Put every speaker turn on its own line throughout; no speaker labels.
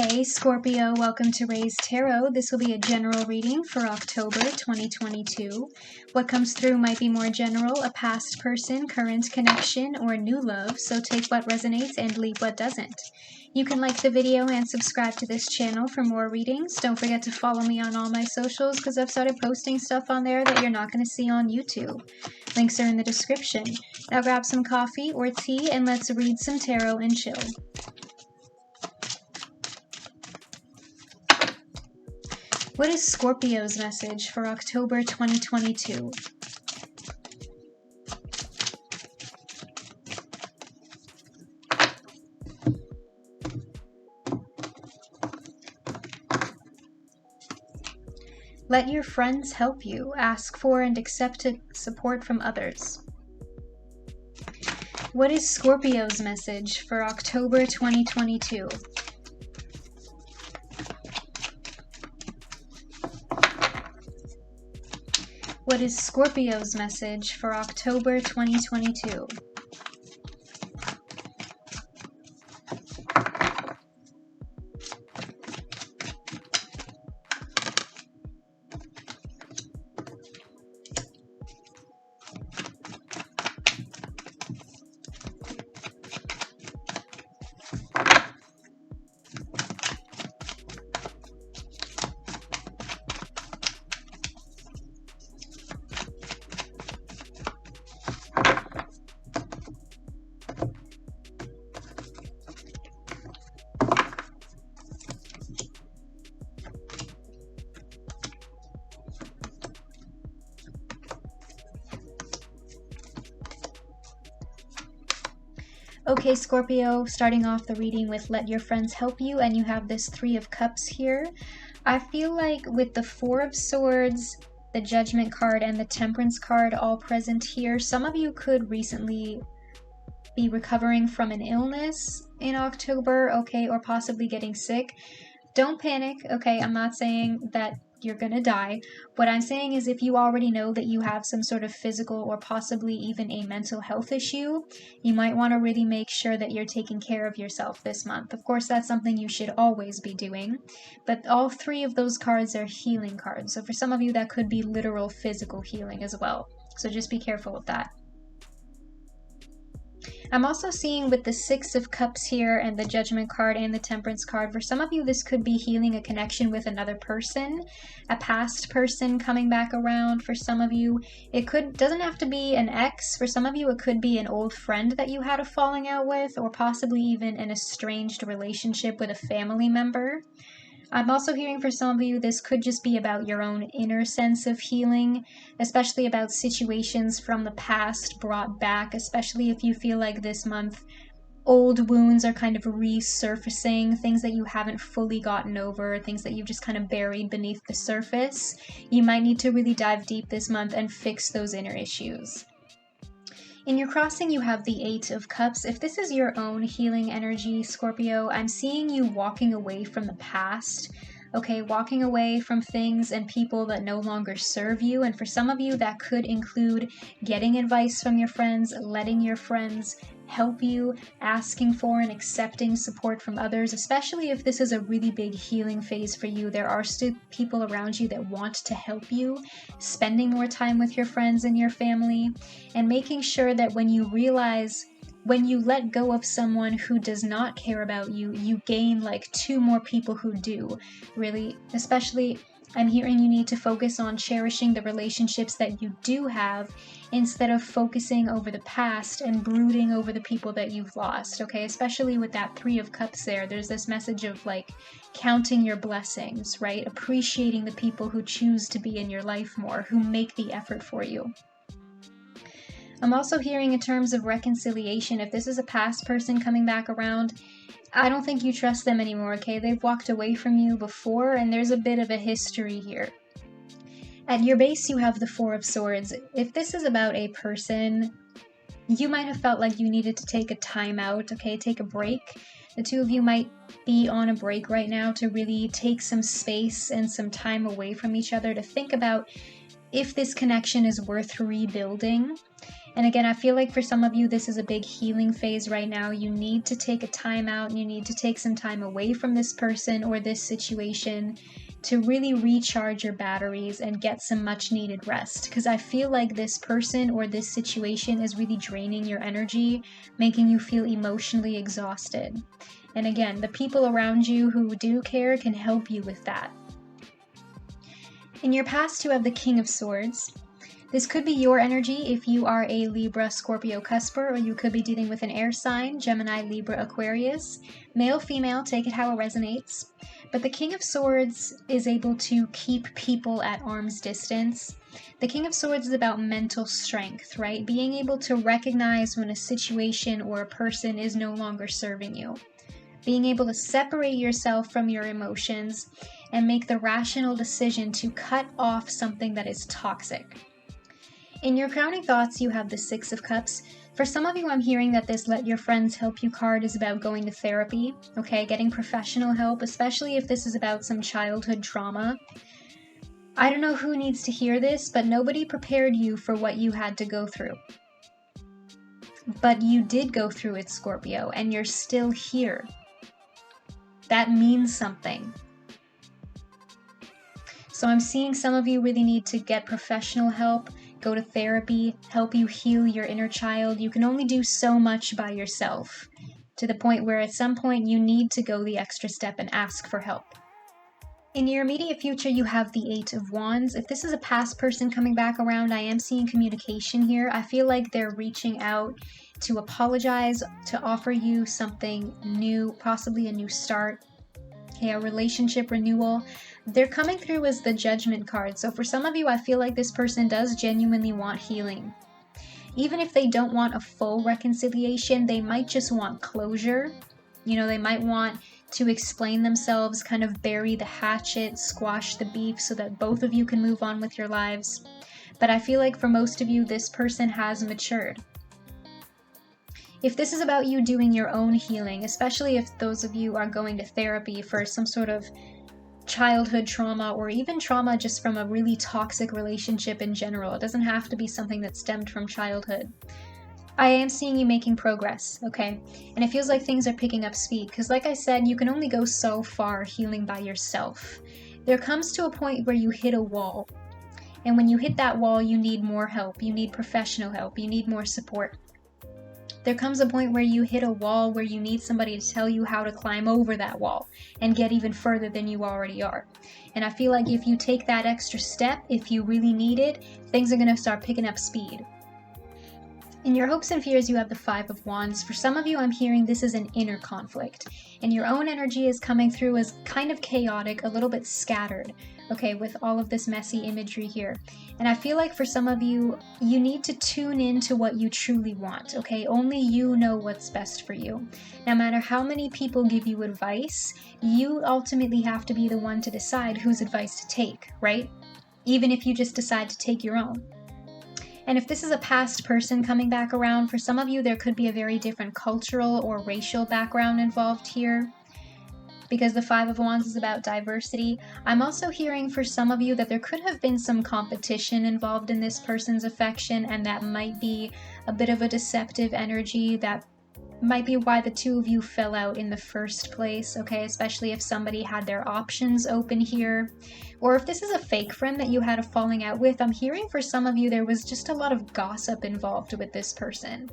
Hey Scorpio, welcome to Ray's Tarot. This will be a general reading for October 2022. What comes through might be more general, a past person, current connection, or new love, so take what resonates and leave what doesn't. You can like the video and subscribe to this channel for more readings. Don't forget to follow me on all my socials because I've started posting stuff on there that you're not going to see on YouTube. Links are in the description. Now grab some coffee or tea and let's read some tarot and chill. What is Scorpio's message for October 2022? Let your friends help you. Ask for and accept support from others. What is Scorpio's message for October 2022? What is Scorpio's message for October 2022? Okay, Scorpio, starting off the reading with let your friends help you, and you have this Three of Cups here. I feel like with the Four of Swords, the Judgment card, and the Temperance card all present here, some of you could recently be recovering from an illness in October, okay, or possibly getting sick. Don't panic, okay? I'm not saying that you're gonna die. What I'm saying is if you already know that you have some sort of physical or possibly even a mental health issue, you might want to really make sure that you're taking care of yourself this month. Of course, that's something you should always be doing, but all three of those cards are healing cards. So for some of you, that could be literal physical healing as well. So just be careful with that. I'm also seeing with the Six of Cups here and the Judgment card and the Temperance card, for some of you this could be healing a connection with another person, a past person coming back around. For some of you, it doesn't have to be an ex. For some of you, it could be an old friend that you had a falling out with, or possibly even an estranged relationship with a family member. I'm also hearing for some of you, this could just be about your own inner sense of healing, especially about situations from the past brought back, especially if you feel like this month old wounds are kind of resurfacing, things that you haven't fully gotten over, things that you've just kind of buried beneath the surface. You might need to really dive deep this month and fix those inner issues. In your crossing, you have the Eight of Cups. If this is your own healing energy, Scorpio, I'm seeing you walking away from the past, okay? Walking away from things and people that no longer serve you. And for some of you, that could include getting advice from your friends, letting your friends help you, asking for and accepting support from others, especially if this is a really big healing phase for you. There are still people around you that want to help you, spending more time with your friends and your family, and making sure that when you realize when you let go of someone who does not care about you, you gain like two more people who do, really. Especially, I'm hearing you need to focus on cherishing the relationships that you do have instead of focusing over the past and brooding over the people that you've lost, okay? Especially with that Three of Cups there, there's this message of like counting your blessings, right? Appreciating the people who choose to be in your life more, who make the effort for you. I'm also hearing in terms of reconciliation, if this is a past person coming back around, I don't think you trust them anymore, okay? They've walked away from you before, and there's a bit of a history here. At your base, you have the Four of Swords. If this is about a person, you might have felt like you needed to take a time out, okay? Take a break. The two of you might be on a break right now to really take some space and some time away from each other to think about if this connection is worth rebuilding. And again, I feel like for some of you, this is a big healing phase right now. You need to take a time out and you need to take some time away from this person or this situation to really recharge your batteries and get some much needed rest. Because I feel like this person or this situation is really draining your energy, making you feel emotionally exhausted. And again, the people around you who do care can help you with that. In your past, you have the King of Swords. This could be your energy if you are a Libra, Scorpio, Cusper, or you could be dealing with an air sign, Gemini, Libra, Aquarius. Male, female, take it how it resonates. But the King of Swords is able to keep people at arm's distance. The King of Swords is about mental strength, right? Being able to recognize when a situation or a person is no longer serving you. Being able to separate yourself from your emotions and make the rational decision to cut off something that is toxic. In your crowning thoughts, you have the Six of Cups. For some of you, I'm hearing that this Let Your Friends Help You card is about going to therapy, okay? Getting professional help, especially if this is about some childhood trauma. I don't know who needs to hear this, but nobody prepared you for what you had to go through. But you did go through it, Scorpio, and you're still here. That means something. So I'm seeing some of you really need to get professional help, go to therapy, help you heal your inner child. You can only do so much by yourself, to the point where at some point you need to go the extra step and ask for help. In your immediate future, you have the Eight of Wands. If this is a past person coming back around, I am seeing communication here. I feel like they're reaching out to apologize, to offer you something new, possibly a new start, a relationship renewal. They're coming through as the Judgment card. So for some of you, I feel like this person does genuinely want healing. Even if they don't want a full reconciliation, they might just want closure. You know, they might want to explain themselves, kind of bury the hatchet, squash the beef so that both of you can move on with your lives. But I feel like for most of you, this person has matured. If this is about you doing your own healing, especially if those of you are going to therapy for some sort of childhood trauma or even trauma just from a really toxic relationship in general, it doesn't have to be something that stemmed from childhood. I am seeing you making progress, okay? And it feels like things are picking up speed because like I said, you can only go so far healing by yourself. There comes to a point where you hit a wall. And when you hit that wall, you need more help. You need professional help. You need more support. There comes a point where you hit a wall where you need somebody to tell you how to climb over that wall and get even further than you already are. And I feel like if you take that extra step, if you really need it, things are going to start picking up speed. In your hopes and fears, you have the Five of Wands. For some of you, I'm hearing this is an inner conflict. And your own energy is coming through as kind of chaotic, a little bit scattered, okay, with all of this messy imagery here. And I feel like for some of you, you need to tune into what you truly want, okay? Only you know what's best for you. No matter how many people give you advice, you ultimately have to be the one to decide whose advice to take, right? Even if you just decide to take your own. And if this is a past person coming back around, for some of you, there could be a very different cultural or racial background involved here. Because the Five of Wands is about diversity. I'm also hearing for some of you that there could have been some competition involved in this person's affection, and that might be a bit of a deceptive energy. That might be why the two of you fell out in the first place, okay? Especially if somebody had their options open here. Or if this is a fake friend that you had a falling out with, I'm hearing for some of you there was just a lot of gossip involved with this person.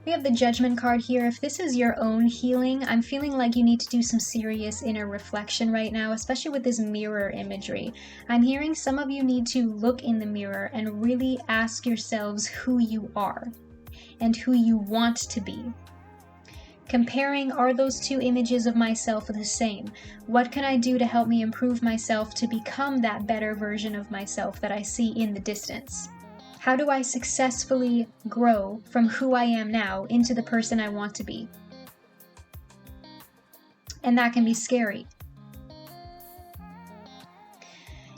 We have the Judgment card here. If this is your own healing, I'm feeling like you need to do some serious inner reflection right now, especially with this mirror imagery. I'm hearing some of you need to look in the mirror and really ask yourselves who you are and who you want to be. Comparing, are those two images of myself the same? What can I do to help me improve myself to become that better version of myself that I see in the distance? How do I successfully grow from who I am now into the person I want to be? And that can be scary.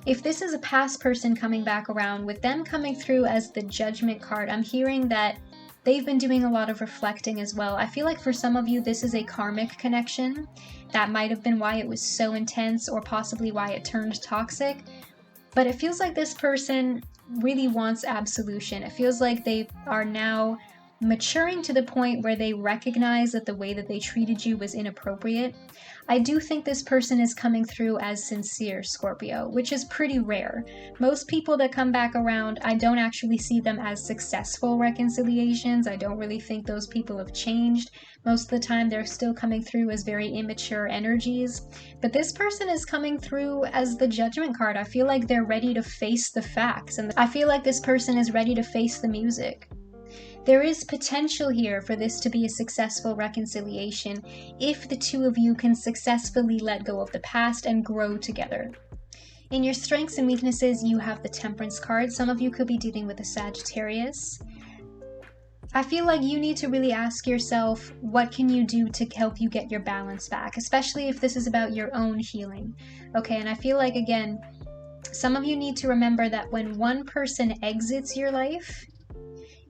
If this is a past person coming back around, with them coming through as the Judgment card, I'm hearing that they've been doing a lot of reflecting as well. I feel like for some of you, this is a karmic connection. That might have been why it was so intense, or possibly why it turned toxic. But it feels like this person really wants absolution. It feels like they are now maturing to the point where they recognize that the way that they treated you was inappropriate. I do think this person is coming through as sincere, Scorpio, which is pretty rare. Most people that come back around, I don't actually see them as successful reconciliations. I don't really think those people have changed. Most of the time, they're still coming through as very immature energies. But this person is coming through as the Judgment card. I feel like they're ready to face the facts, and I feel like this person is ready to face the music. There is potential here for this to be a successful reconciliation if the two of you can successfully let go of the past and grow together. In your strengths and weaknesses, you have the Temperance card. Some of you could be dealing with a Sagittarius. I feel like you need to really ask yourself, what can you do to help you get your balance back, especially if this is about your own healing. Okay, and I feel like, again, some of you need to remember that when one person exits your life,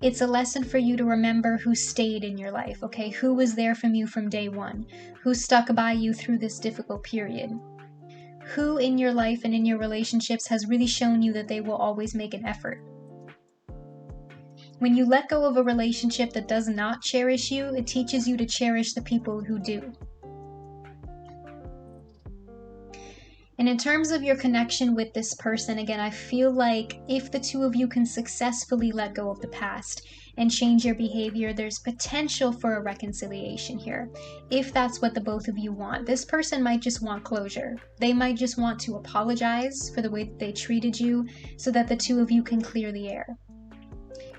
it's a lesson for you to remember who stayed in your life, okay? Who was there from you from day one? Who stuck by you through this difficult period? Who in your life and in your relationships has really shown you that they will always make an effort? When you let go of a relationship that does not cherish you, it teaches you to cherish the people who do. And in terms of your connection with this person, again, I feel like if the two of you can successfully let go of the past and change your behavior, there's potential for a reconciliation here, if that's what the both of you want. This person might just want closure. They might just want to apologize for the way that they treated you so that the two of you can clear the air.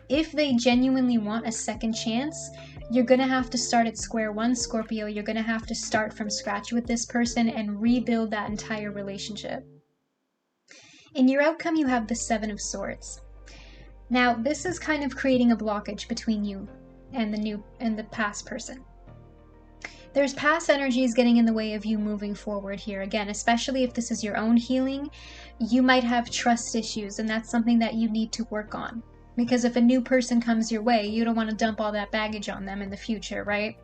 If they genuinely want a second chance, you're going to have to start at square one, Scorpio. You're going to have to start from scratch with this person and rebuild that entire relationship. In your outcome, you have the Seven of Swords. Now, this is kind of creating a blockage between you and the past person. There's past energies getting in the way of you moving forward here. Again, especially if this is your own healing, you might have trust issues, and that's something that you need to work on. Because if a new person comes your way, you don't want to dump all that baggage on them in the future, right?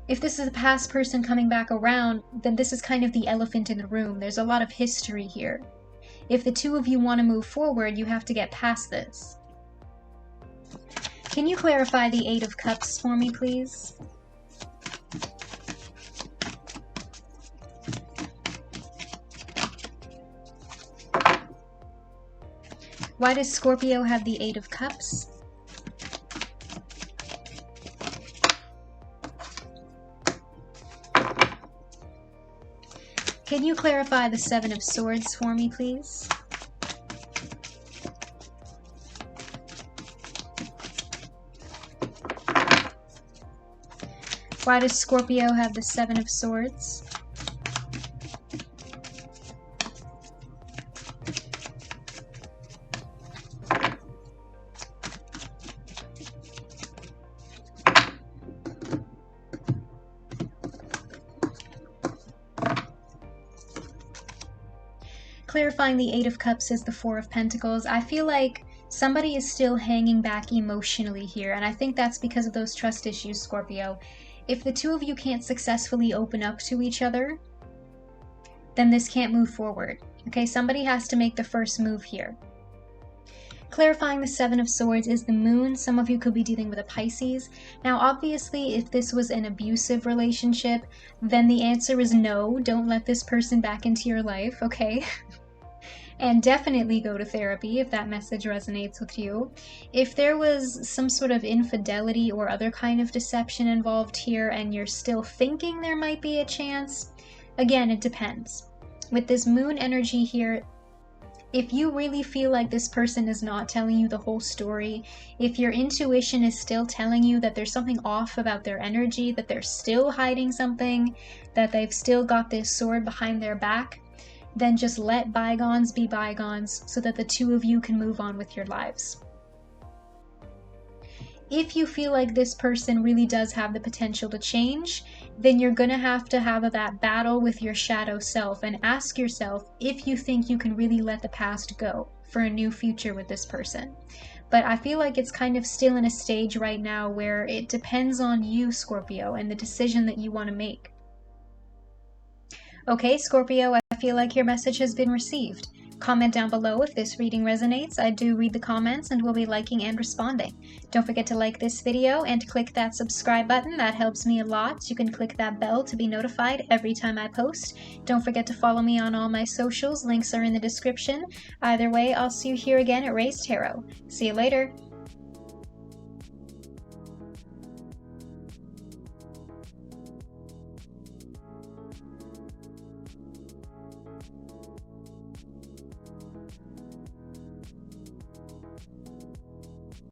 If this is a past person coming back around, then this is kind of the elephant in the room. There's a lot of history here. If the two of you want to move forward, you have to get past this. Can you clarify the Eight of Cups for me, please? Why does Scorpio have the Eight of Cups? Can you clarify the Seven of Swords for me, please? Why does Scorpio have the Seven of Swords? Clarifying the Eight of Cups is the Four of Pentacles. I feel like somebody is still hanging back emotionally here, and I think that's because of those trust issues, Scorpio. If the two of you can't successfully open up to each other, then this can't move forward. Okay, somebody has to make the first move here. Clarifying the Seven of Swords is the Moon. Some of you could be dealing with a Pisces. Now, obviously, if this was an abusive relationship, then the answer is no. Don't let this person back into your life, okay? And definitely go to therapy if that message resonates with you. If there was some sort of infidelity or other kind of deception involved here and you're still thinking there might be a chance, again, it depends. With this Moon energy here, if you really feel like this person is not telling you the whole story, if your intuition is still telling you that there's something off about their energy, that they're still hiding something, that they've still got this sword behind their back, then just let bygones be bygones so that the two of you can move on with your lives. If you feel like this person really does have the potential to change, then you're going to have that battle with your shadow self and ask yourself if you think you can really let the past go for a new future with this person. But I feel like it's kind of still in a stage right now where it depends on you, Scorpio, and the decision that you want to make. Okay, Scorpio, I feel like your message has been received. Comment down below if this reading resonates. I do read the comments and will be liking and responding. Don't forget to like this video and click that subscribe button. That helps me a lot. You can click that bell to be notified every time I post. Don't forget to follow me on all my socials. Links are in the description. Either way, I'll see you here again at Ray's Tarot. See you later.